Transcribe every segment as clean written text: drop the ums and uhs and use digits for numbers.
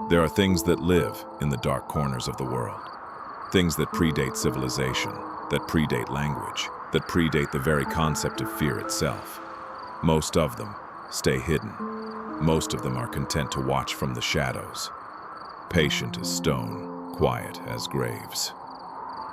There are things that live in the dark corners of the world. Things that predate civilization, that predate language, that predate the very concept of fear itself. Most of them stay hidden. Most of them are content to watch from the shadows. Patient as stone, quiet as graves.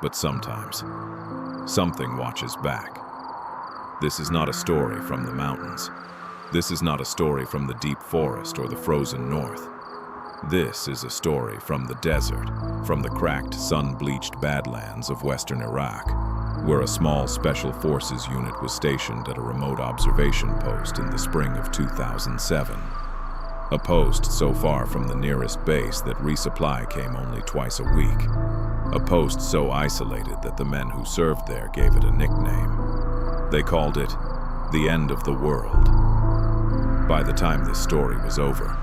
But sometimes, something watches back. This is not a story from the mountains. This is not a story from the deep forest or the frozen north. This is a story from the desert, from the cracked, sun-bleached badlands of western Iraq, where a small Special Forces unit was stationed at a remote observation post in the spring of 2007. A post so far from the nearest base that resupply came only twice a week. A post so isolated that the men who served there gave it a nickname. They called it the end of the world. By the time this story was over,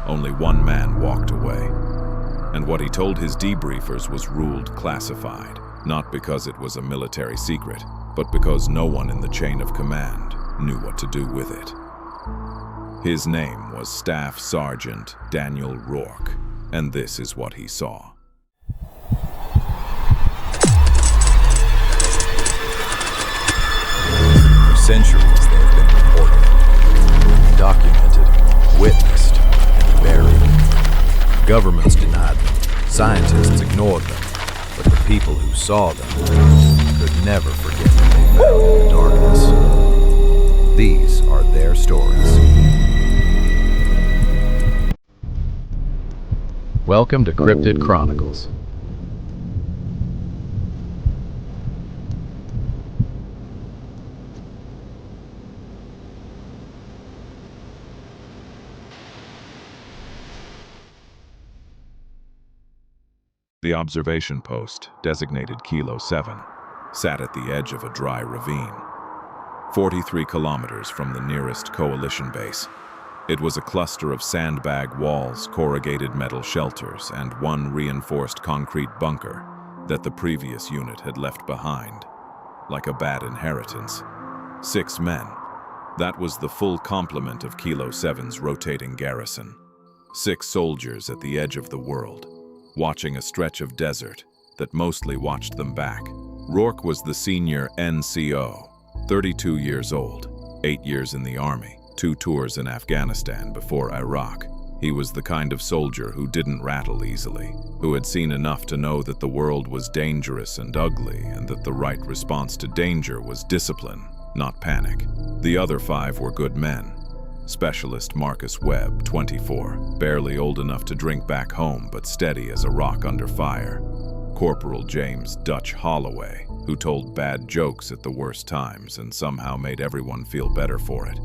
only one man walked away. And what he told his debriefers was ruled classified, not because it was a military secret, but because no one in the chain of command knew what to do with it. His name was Staff Sergeant Daniel Rourke, and this is what he saw. For centuries, they have been reported, documented, witnessed, and buried. Governments denied them, scientists ignored them, but the people who saw them could never forget what they found in the darkness. These are their stories. Welcome to Cryptid Chronicles. The observation post, designated Kilo 7, sat at the edge of a dry ravine, 43 kilometers from the nearest coalition base. It was a cluster of sandbag walls, corrugated metal shelters, and one reinforced concrete bunker that the previous unit had left behind. Like a bad inheritance. 6 men. That was the full complement of Kilo 7's rotating garrison. 6 soldiers at the edge of the world, watching a stretch of desert that mostly watched them back. Rourke was the senior NCO, 32 years old, 8 years in the army, 2 tours in Afghanistan before Iraq. He was the kind of soldier who didn't rattle easily, who had seen enough to know that the world was dangerous and ugly, and that the right response to danger was discipline, not panic. The other 5 were good men. Specialist Marcus Webb, 24, barely old enough to drink back home but steady as a rock under fire. Corporal James Dutch Holloway, who told bad jokes at the worst times and somehow made everyone feel better for it.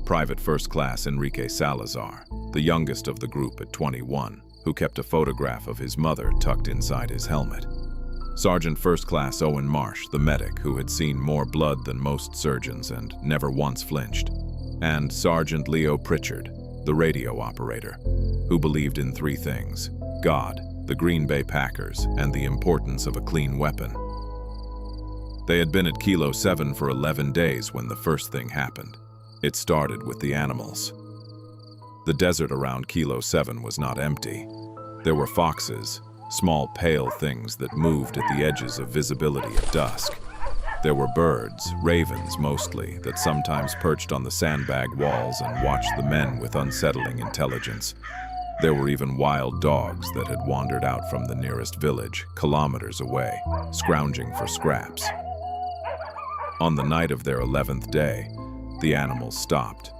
Private First Class Enrique Salazar, the youngest of the group at 21, who kept a photograph of his mother tucked inside his helmet. Sergeant First Class Owen Marsh, the medic who had seen more blood than most surgeons and never once flinched. And Sergeant Leo Pritchard, the radio operator, who believed in 3 things: God, the Green Bay Packers, and the importance of a clean weapon. They had been at Kilo 7 for 11 days when the first thing happened. It started with the animals. The desert around Kilo 7 was not empty. There were foxes, small pale things that moved at the edges of visibility at dusk. There were birds, ravens mostly, that sometimes perched on the sandbag walls and watched the men with unsettling intelligence. There were even wild dogs that had wandered out from the nearest village, kilometers away, scrounging for scraps. On the night of their 11th day, the animals stopped.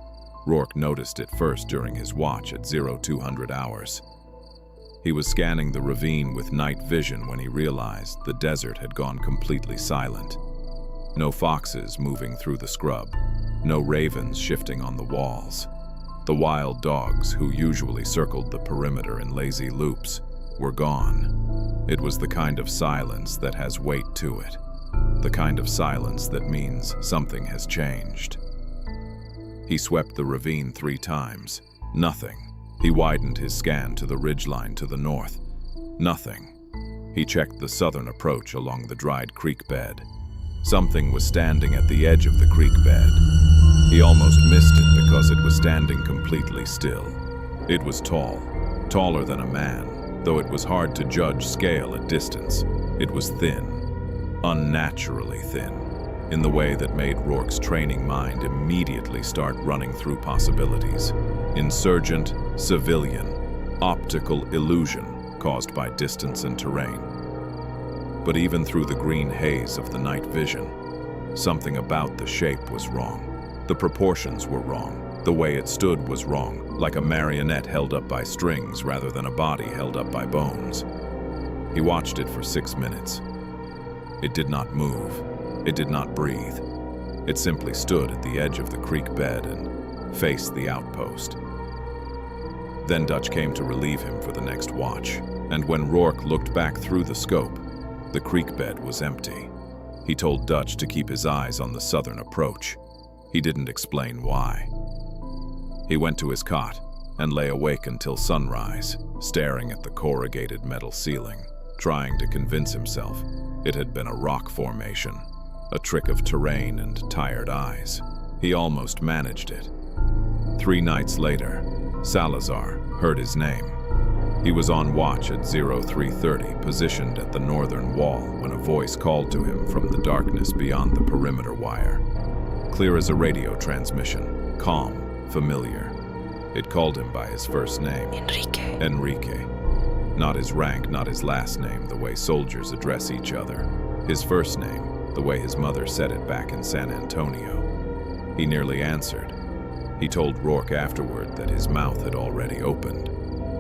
Rourke noticed it first during his watch at 0200 hours. He was scanning the ravine with night vision when he realized the desert had gone completely silent. No foxes moving through the scrub, no ravens shifting on the walls. The wild dogs, who usually circled the perimeter in lazy loops, were gone. It was the kind of silence that has weight to it, the kind of silence that means something has changed. He swept the ravine 3 times. Nothing. He widened his scan to the ridgeline to the north. Nothing. He checked the southern approach along the dried creek bed. Something was standing at the edge of the creek bed. He almost missed it because it was standing completely still. It was tall, Taller than a man, though it was hard to judge scale at distance. It was thin, unnaturally thin, in the way that made Rourke's training mind immediately start running through possibilities. Insurgent, civilian, optical illusion caused by distance and terrain. But even through the green haze of the night vision, something about the shape was wrong. The proportions were wrong. The way it stood was wrong, like a marionette held up by strings rather than a body held up by bones. He watched it for 6 minutes. It did not move. It did not breathe. It simply stood at the edge of the creek bed and faced the outpost. Then Dutch came to relieve him for the next watch, and when Rourke looked back through the scope, the creek bed was empty. He told Dutch to keep his eyes on the southern approach. He didn't explain why. He went to his cot and lay awake until sunrise, staring at the corrugated metal ceiling, trying to convince himself it had been a rock formation, a trick of terrain and tired eyes. He almost managed it. 3 nights later, Salazar heard his name. He was on watch at 0330, positioned at the northern wall, when a voice called to him from the darkness beyond the perimeter wire. Clear as a radio transmission, calm, familiar. It called him by his first name. Enrique. Not his rank, not his last name, the way soldiers address each other. His first name, the way his mother said it back in San Antonio. He nearly answered. He told Rourke afterward that his mouth had already opened,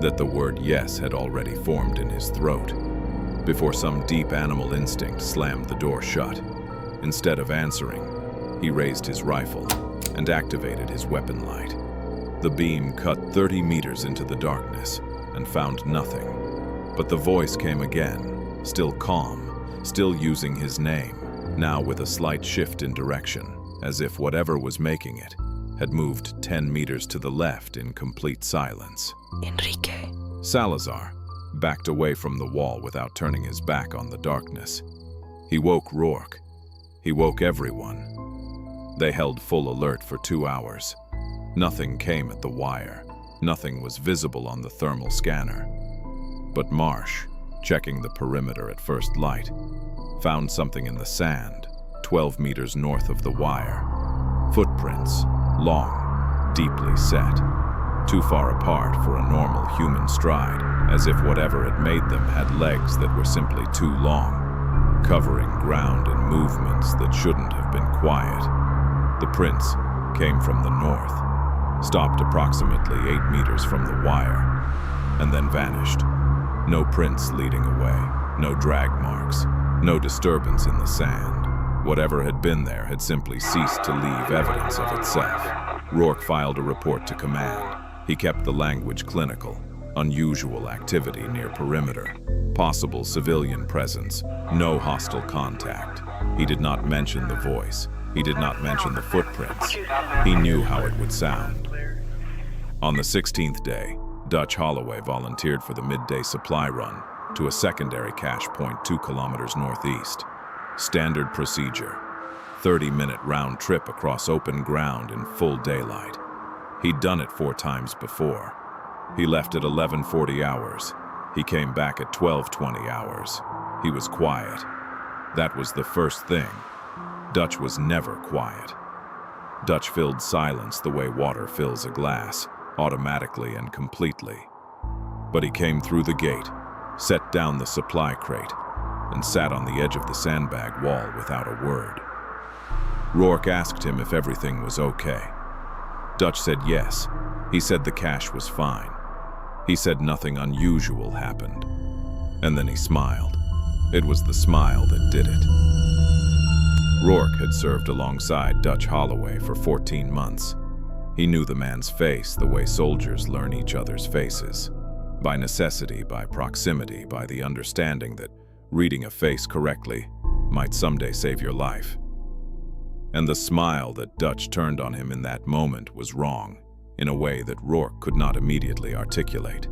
that the word yes had already formed in his throat, before some deep animal instinct slammed the door shut. Instead of answering, he raised his rifle and activated his weapon light. The beam cut 30 meters into the darkness and found nothing. But the voice came again, still calm, still using his name, now with a slight shift in direction, as if whatever was making it had moved 10 meters to the left in complete silence. Enrique. Salazar backed away from the wall without turning his back on the darkness. He woke Rourke. He woke everyone. They held full alert for 2 hours. Nothing came at the wire. Nothing was visible on the thermal scanner. But Marsh, checking the perimeter at first light, found something in the sand, 12 meters north of the wire. Footprints, long, deeply set, too far apart for a normal human stride, as if whatever had made them had legs that were simply too long, covering ground and movements that shouldn't have been quiet. The prints came from the north, stopped approximately 8 meters from the wire, and then vanished. No prints leading away, no drag marks, no disturbance in the sand. Whatever had been there had simply ceased to leave evidence of itself. Rourke filed a report to command. He kept the language clinical. Unusual activity near perimeter. Possible civilian presence. No hostile contact. He did not mention the voice. He did not mention the footprints. He knew how it would sound. On the 16th day, Dutch Holloway volunteered for the midday supply run to a secondary cache point 2 kilometers northeast. Standard procedure, 30-minute round trip across open ground in full daylight. He'd done it 4 times before. He left at 11:40 hours. He came back at 12:20 hours. He was quiet. That was the first thing. Dutch was never quiet. Dutch filled silence the way water fills a glass, automatically and completely. But he came through the gate, set down the supply crate, and sat on the edge of the sandbag wall without a word. Rourke asked him if everything was okay. Dutch said yes. He said the cache was fine. He said nothing unusual happened. And then he smiled. It was the smile that did it. Rourke had served alongside Dutch Holloway for 14 months. He knew the man's face the way soldiers learn each other's faces. By necessity, by proximity, by the understanding that reading a face correctly might someday save your life. And the smile that Dutch turned on him in that moment was wrong, in a way that Rourke could not immediately articulate.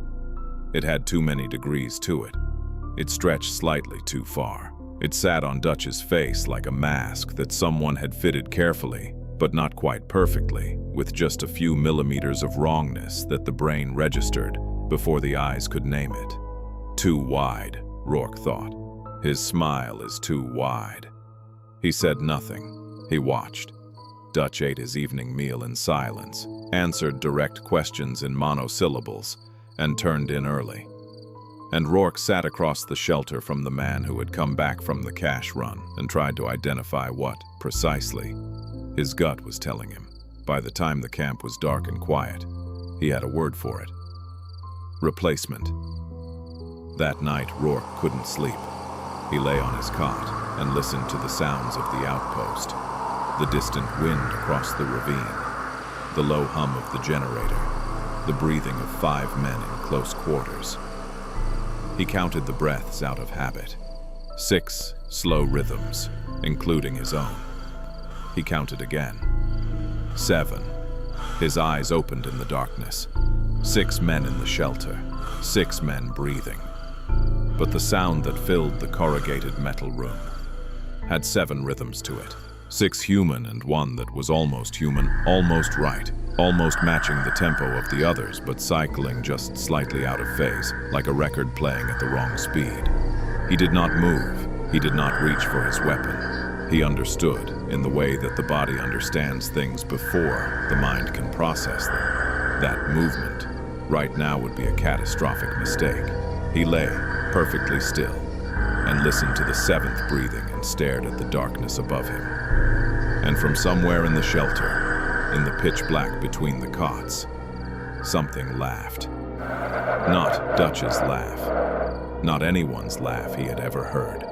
It had too many degrees to it. It stretched slightly too far. It sat on Dutch's face like a mask that someone had fitted carefully, but not quite perfectly, with just a few millimeters of wrongness that the brain registered before the eyes could name it. Too wide, Rourke thought. His smile is too wide. He said nothing. He watched. Dutch ate his evening meal in silence, answered direct questions in monosyllables, and turned in early. And Rourke sat across the shelter from the man who had come back from the cash run and tried to identify what, precisely, his gut was telling him. By the time the camp was dark and quiet, he had a word for it. Replacement. That night, Rourke couldn't sleep. He lay on his cot and listened to the sounds of the outpost, the distant wind across the ravine, the low hum of the generator, the breathing of 5 men in close quarters. He counted the breaths out of habit. 6 slow rhythms, including his own. He counted again. 7. His eyes opened in the darkness. 6 men in the shelter, 6 men breathing. But the sound that filled the corrugated metal room had 7 rhythms to it. 6 human and 1 that was almost human, almost right, almost matching the tempo of the others, but cycling just slightly out of phase, like a record playing at the wrong speed. He did not move. He did not reach for his weapon. He understood, in the way that the body understands things before the mind can process them. That movement, right now, would be a catastrophic mistake. He lay, perfectly still, and listened to the 7th breathing and stared at the darkness above him. And from somewhere in the shelter, in the pitch black between the cots, something laughed. Not Dutch's laugh. Not anyone's laugh he had ever heard.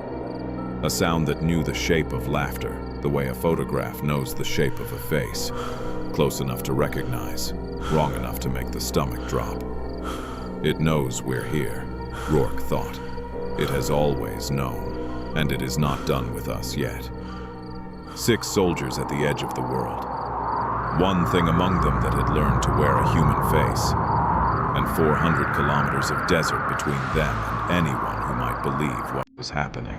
A sound that knew the shape of laughter, the way a photograph knows the shape of a face. Close enough to recognize, wrong enough to make the stomach drop. It knows we're here, Rourke thought. It has always known, and it is not done with us yet. 6 soldiers at the edge of the world. One thing among them that had learned to wear a human face, and 400 kilometers of desert between them and anyone who might believe what was happening.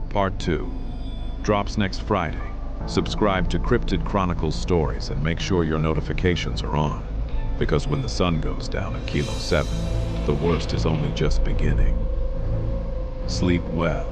Part 2 drops next Friday. Subscribe to Cryptid Chronicles stories and make sure your notifications are on, because when the sun goes down at Kilo 7, the worst is only just beginning. Sleep well.